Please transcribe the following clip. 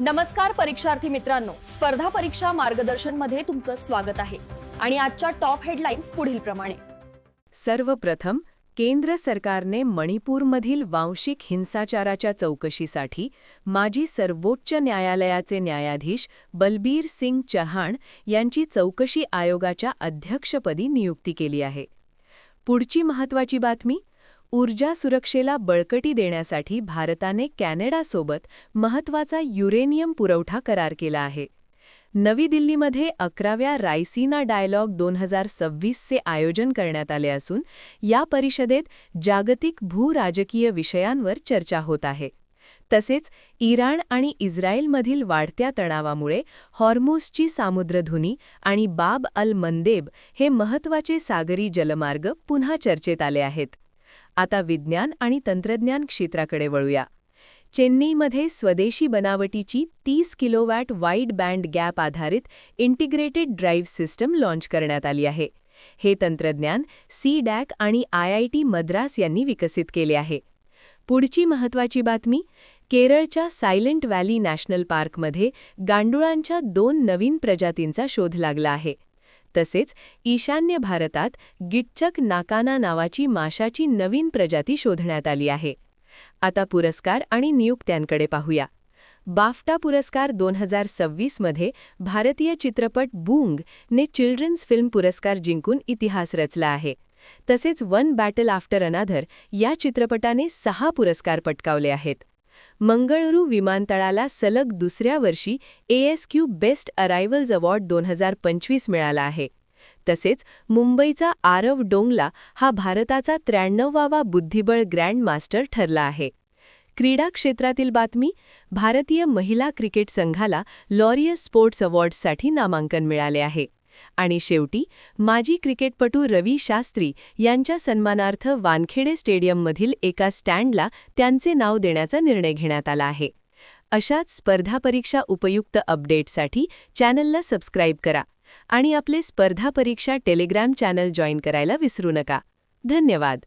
नमस्कार परीक्षार्थी मित्रांनो, स्पर्धा परीक्षा मार्गदर्शन मध्ये तुमचं स्वागत आहे आणि आजच्या टॉप हेडलाईन्स पुढील प्रमाणे. सर्वप्रथम, केंद्र सरकारने मणिपूरमधील वांशिक हिंसाचाराच्या चौकशीसाठी माजी सर्वोच्च न्यायालयाचे न्यायाधीश बलबीर सिंग चव्हाण यांची चौकशी आयोगाच्या अध्यक्षपदी नियुक्ती केली आहे. पुढची महत्त्वाची बातमी, ऊर्जा सुरक्षेला बळकटी देण्यासाठी भारताने कॅनडासोबत महत्त्वाचा युरेनियम पुरवठा करार केला आहे. नवी दिल्लीमध्ये 11व्या रायसीना डायलॉग 2026चे आयोजन करण्यात आले असून या परिषदेत जागतिक भूराजकीय विषयांवर चर्चा होत आहे. तसेच इराण आणि इस्रायलमधील वाढत्या तणावामुळे हॉर्मुझची सामुद्रधुनी आणि बाब अल मंदेब हे महत्त्वाचे सागरी जलमार्ग पुन्हा चर्चेत आले आहेत. आता विज्ञान आणि तंत्रज्ञान क्षेत्राकडे वळूया. चेन्नईमध्ये स्वदेशी बनावटीची 30 किलोवॅट वाईड बँड गॅप आधारित इंटिग्रेटेड ड्राईव्ह सिस्टम लॉन्च करण्यात आली आहे. हे तंत्रज्ञान CDAC आणि IIT मद्रास यांनी विकसित केले आहे. पुढची महत्त्वाची बातमी, केरळच्या सायलेंट व्हॅली नॅशनल पार्कमध्ये गांडुळांच्या 2 नवीन प्रजातींचा शोध लागला आहे. तसेच ईशान्य भारतात गिट्चक नाकाना नावाची माशाची नवीन प्रजाती शोधण्यात आली आहे. आता पुरस्कार आणि नियुक्त्यांकडे पाहूया. बाफ्टा पुरस्कार 2026 मध्ये भारतीय चित्रपट बूंग ने चिल्ड्रन्स फिल्म पुरस्कार जिंकून इतिहास रचला आहे. तसेच वन बॅटल आफ्टर अनादर या चित्रपटाने 6 पुरस्कार पटकावले आहेत. मंगळुरू विमानतळाला सलग दुसऱ्या वर्षी ASQ बेस्ट अरायव्हल्स अवॉर्ड 2025 मिळाला आहे. तसेच मुंबईचा आरव डोंगला हा भारताचा 93वा बुद्धिबळ ग्रँड मास्टर ठरला आहे. क्रीडा क्षेत्रातील बातमी, भारतीय महिला क्रिकेट संघाला लॉरियस स्पोर्ट्स अवॉर्ड्ससाठी नामांकन मिळाले आहे. आणि शेवटी, माजी क्रिकेटपटू रवी शास्त्री यांच्या सन्मानार्थ वानखेडे स्टेडियममधील एका स्टँडला त्यांचे नाव देण्याचा निर्णय घेण्यात आला आहे. अशाच स्पर्धा परीक्षा उपयुक्त अपडेट्ससाठी चॅनलला सबस्क्राईब करा आणि आपले स्पर्धा परीक्षा टेलिग्राम चॅनल जॉईन करायला विसरू नका. धन्यवाद.